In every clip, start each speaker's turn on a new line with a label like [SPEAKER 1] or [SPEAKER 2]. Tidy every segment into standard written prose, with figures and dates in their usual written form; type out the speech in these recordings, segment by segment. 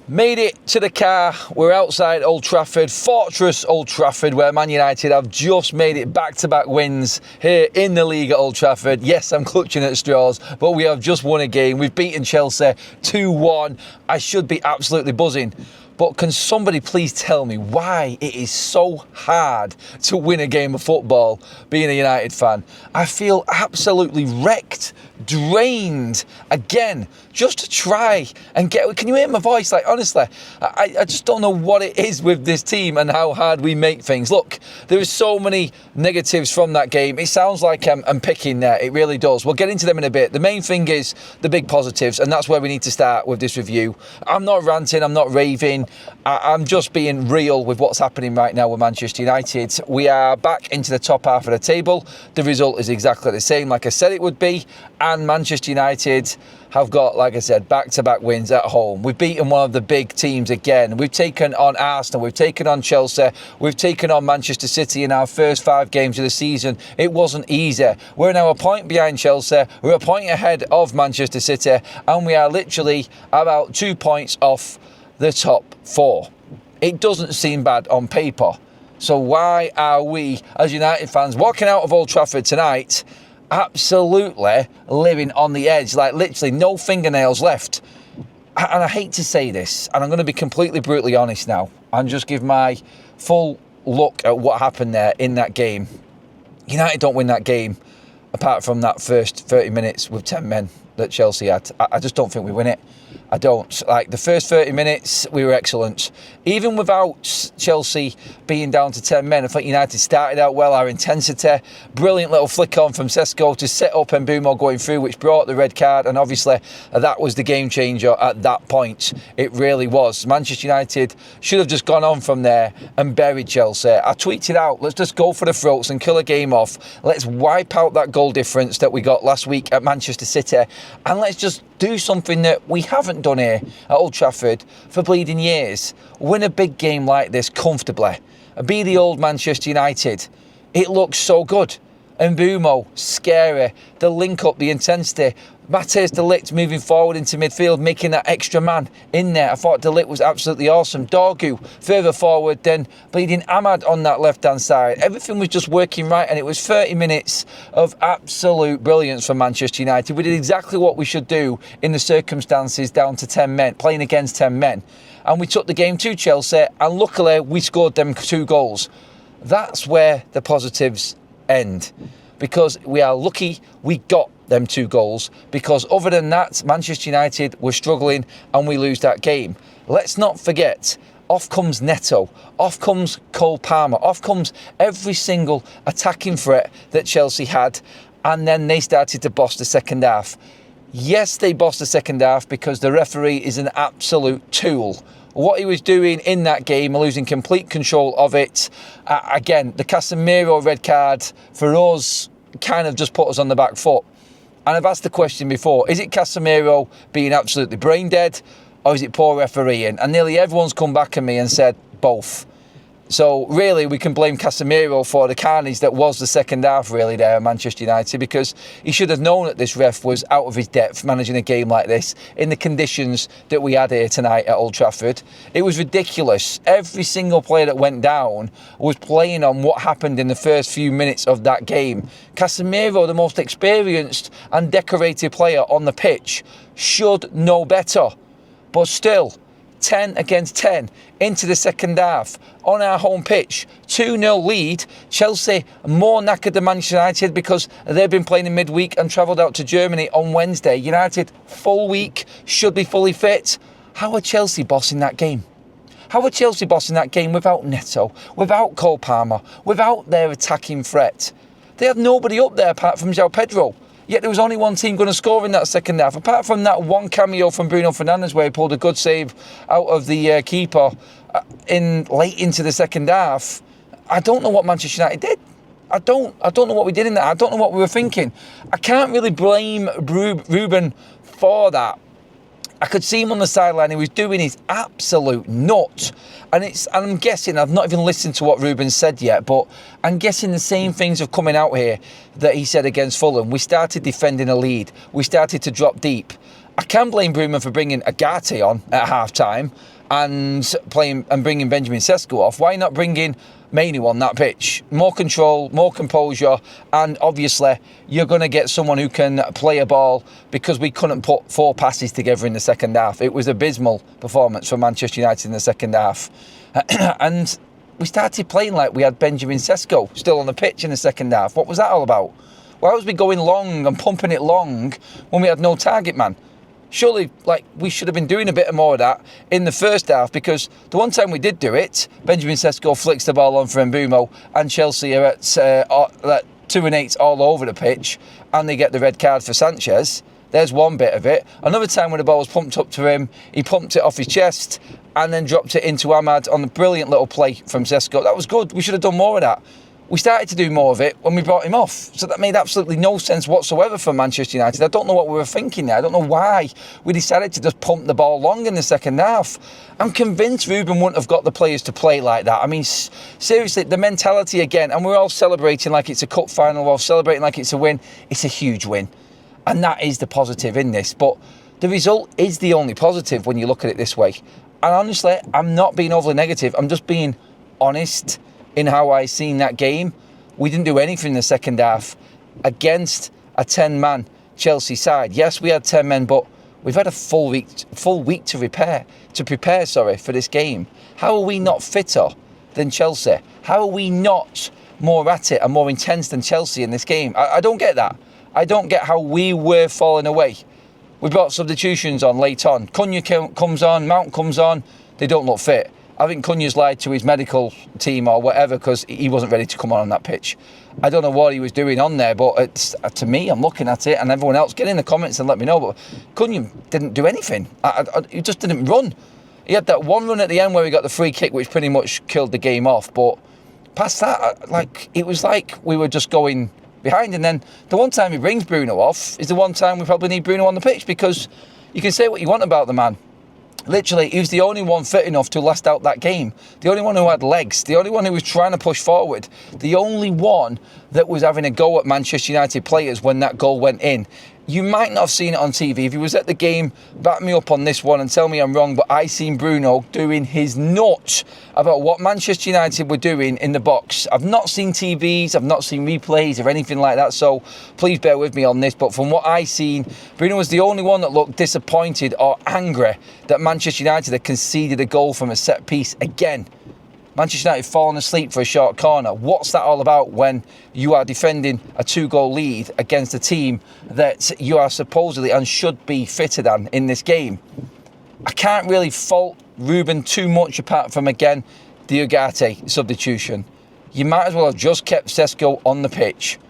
[SPEAKER 1] Made it to the car. We're outside Old Trafford, Fortress Old Trafford, where Man United have just made it back-to-back wins here in the league at Old Trafford. Yes, I'm clutching at straws, but we have just won a game. We've beaten Chelsea 2-1. I should be absolutely buzzing. But can somebody please tell me why it is so hard to win a game of football being a United fan? I feel absolutely wrecked, drained again, just to try and get... Can you hear my voice? Like, honestly, I just don't know what it is with this team and how hard we make things. Look, there are so many negatives from that game. It sounds like I'm picking there. It really does. We'll get into them in a bit. The main thing is the big positives, and that's where we need to start with this review. I'm not ranting. I'm not raving. I'm just being real with what's happening right now with Manchester United. We are back into the top half of the table. The result is exactly the same, like I said it would be. And Manchester United have got, like I said, back-to-back wins at home. We've beaten one of the big teams again. We've taken on Arsenal. We've taken on Chelsea. We've taken on Manchester City in our first 5 games of the season. It wasn't easy. We're now a point behind Chelsea. We're a point ahead of Manchester City. And we are literally about 2 points off the top 4. It doesn't seem bad on paper. So why are we, as United fans, walking out of Old Trafford tonight absolutely living on the edge, like literally no fingernails left? And I hate to say this, and I'm going to be completely brutally honest now and just give my full look at what happened there in that game. United don't win that game apart from that first 30 minutes with 10 men that Chelsea had. I just don't think we win it. I don't. Like, the first 30 minutes, we were excellent. Even without Chelsea being down to 10 men, I think United started out well. Our intensity, brilliant little flick on from Sesko to set up Mbumo going through, which brought the red card. And obviously, that was the game changer at that point. It really was. Manchester United should have just gone on from there and buried Chelsea. I tweeted out, let's just go for the throats and kill a game off. Let's wipe out that goal difference that we got last week at Manchester City. And let's just do something that we haven't done here at Old Trafford for bleeding years. Win a big game like this comfortably. Be the old Manchester United. It looks so good. Mbumo, scary. The link up, the intensity. Matthijs de Ligt moving forward into midfield, making that extra man in there. I thought de Ligt was absolutely awesome. Dorgu further forward, then bleeding Ahmad on that left-hand side. Everything was just working right, and it was 30 minutes of absolute brilliance for Manchester United. We did exactly what we should do in the circumstances down to 10 men, playing against 10 men. And we took the game to Chelsea, and luckily we scored them 2 goals. That's where the positives end, because we are lucky we got them 2 goals, because other than that, Manchester United were struggling and we lose that game. Let's not forget, off comes Neto, off comes Cole Palmer, off comes every single attacking threat that Chelsea had, and then they started to boss the second half. Yes, they bossed the second half because the referee is an absolute tool. What he was doing in that game, losing complete control of it. Again, the Casemiro red card for us kind of just put us on the back foot. And I've asked the question before, is it Casemiro being absolutely brain dead, or is it poor refereeing? And nearly everyone's come back at me and said both. So really, we can blame Casemiro for the carnage that was the second half really there at Manchester United, because he should have known that this ref was out of his depth managing a game like this in the conditions that we had here tonight at Old Trafford. It was ridiculous. Every single player that went down was playing on what happened in the first few minutes of that game. Casemiro, the most experienced and decorated player on the pitch, should know better. But still, 10 against 10 into the second half on our home pitch, 2-0 lead. Chelsea more knackered than Manchester United because they've been playing in midweek and travelled out to Germany on Wednesday. United full week, should be fully fit. How are Chelsea bossing that game? How are Chelsea bossing that game without Neto, without Cole Palmer, without their attacking threat? They had nobody up there apart from João Pedro. Yet there was only one team going to score in that second half. Apart from that one cameo from Bruno Fernandes where he pulled a good save out of the keeper late into the second half, I don't know what Manchester United did. I don't know what we did in that. I don't know what we were thinking. I can't really blame Ruben for that. I could see him on the sideline. He was doing his absolute nut. And I'm guessing, I've not even listened to what Ruben said yet, but I'm guessing the same things are coming out here that he said against Fulham. We started defending a lead. We started to drop deep. I can blame Bruman for bringing Agate on at half-time. and bringing Benjamin Sesko off, why not bringing Mainoo on that pitch? More control, more composure, and obviously you're going to get someone who can play a ball, because we couldn't put 4 passes together in the second half. It was abysmal performance from Manchester United in the second half. And we started playing like we had Benjamin Sesko still on the pitch in the second half. What was that all about? Why was we going long and pumping it long when we had no target man? Surely, we should have been doing a bit more of that in the first half, because the one time we did do it, Benjamin Sesko flicks the ball on for Mbeumo, and Chelsea are at 2 and 8 all over the pitch, and they get the red card for Sanchez. There's one bit of it. Another time when the ball was pumped up to him, he pumped it off his chest and then dropped it into Ahmad on a brilliant little play from Sesko. That was good. We should have done more of that. We started to do more of it when we brought him off. So that made absolutely no sense whatsoever for Manchester United. I don't know what we were thinking there. I don't know why we decided to just pump the ball long in the second half. I'm convinced Ruben wouldn't have got the players to play like that. I mean, seriously, the mentality again, and we're all celebrating like it's a cup final, we're all celebrating like it's a win. It's a huge win. And that is the positive in this. But the result is the only positive when you look at it this way. And honestly, I'm not being overly negative. I'm just being honest in how I seen that game. We didn't do anything in the second half against a 10-man Chelsea side. Yes, we had 10 men, but we've had a full week to prepare for this game. How are we not fitter than Chelsea? How are we not more at it and more intense than Chelsea in this game? I don't get that. I don't get how we were falling away. We brought substitutions on late on. Cunha comes on, Mount comes on. They don't look fit. I think Cunha's lied to his medical team or whatever, because he wasn't ready to come on that pitch. I don't know what he was doing on there, but it's, to me, I'm looking at it, and everyone else, get in the comments and let me know. But Cunha didn't do anything. He just didn't run. He had that one run at the end where he got the free kick, which pretty much killed the game off. But past that, it was like we were just going behind. And then the one time he brings Bruno off is the one time we probably need Bruno on the pitch, because you can say what you want about the man. Literally, he was the only one fit enough to last out that game. The only one who had legs. The only one who was trying to push forward. The only one that was having a go at Manchester United players when that goal went in. You might not have seen it on TV. If you was at the game, back me up on this one and tell me I'm wrong, but I seen Bruno doing his nuts about what Manchester United were doing in the box. I've not seen TVs, I've not seen replays or anything like that, so please bear with me on this. But from what I seen, Bruno was the only one that looked disappointed or angry that Manchester United had conceded a goal from a set piece again. Manchester United falling asleep for a short corner. What's that all about when you are defending a 2-goal lead against a team that you are supposedly and should be fitter than in this game? I can't really fault Ruben too much, apart from, again, the Ugarte substitution. You might as well have just kept Sesko on the pitch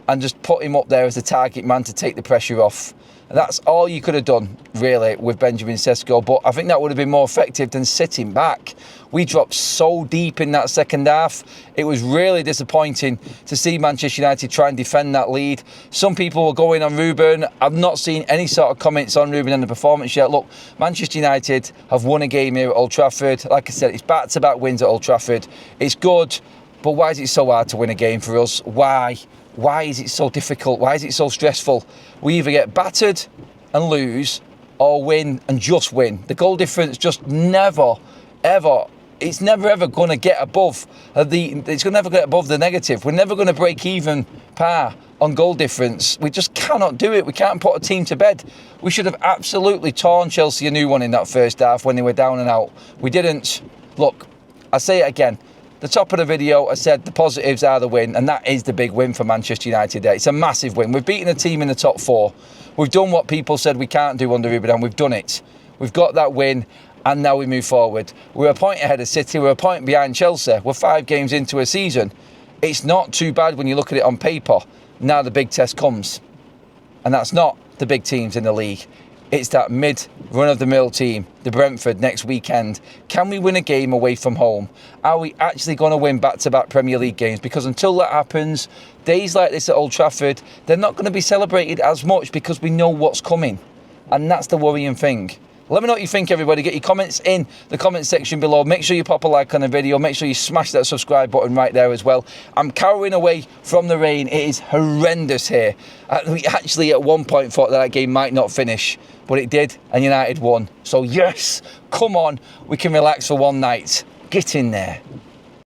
[SPEAKER 1] and just put him up there as the target man to take the pressure off. That's all you could have done, really, with Benjamin Sesko. But I think that would have been more effective than sitting back. We dropped so deep in that second half. It was really disappointing to see Manchester United try and defend that lead. Some people were going on Ruben. I've not seen any sort of comments on Ruben and the performance yet. Look, Manchester United have won a game here at Old Trafford. Like I said, it's back-to-back wins at Old Trafford. It's good, but why is it so hard to win a game for us? Why? Why is it so difficult? Why is it so stressful? We either get battered and lose, or win and just win. The goal difference just never, ever, it's never ever going to get above the negative. We're never going to break even par on goal difference. We just cannot do it. We can't put a team to bed. We should have absolutely torn Chelsea a new one in that first half when they were down and out. We didn't. Look, I say it again. The top of the video, I said the positives are the win, and that is the big win for Manchester United today. It's a massive win. We've beaten a team in the top 4. We've done what people said we can't do under Ruben, and we've done it. We've got that win, and now we move forward. We're a point ahead of City. We're a point behind Chelsea. We're 5 games into a season. It's not too bad when you look at it on paper. Now the big test comes, and that's not the big teams in the league. It's that mid-run-of-the-mill team, the Brentford, next weekend. Can we win a game away from home? Are we actually going to win back-to-back Premier League games? Because until that happens, days like this at Old Trafford, they're not going to be celebrated as much because we know what's coming. And that's the worrying thing. Let me know what you think, everybody. Get your comments in the comment section below. Make sure you pop a like on the video. Make sure you smash that subscribe button right there as well. I'm cowering away from the rain. It is horrendous here. We actually at one point thought that game might not finish, but it did, and United won. So yes, come on, we can relax for one night. Get in there.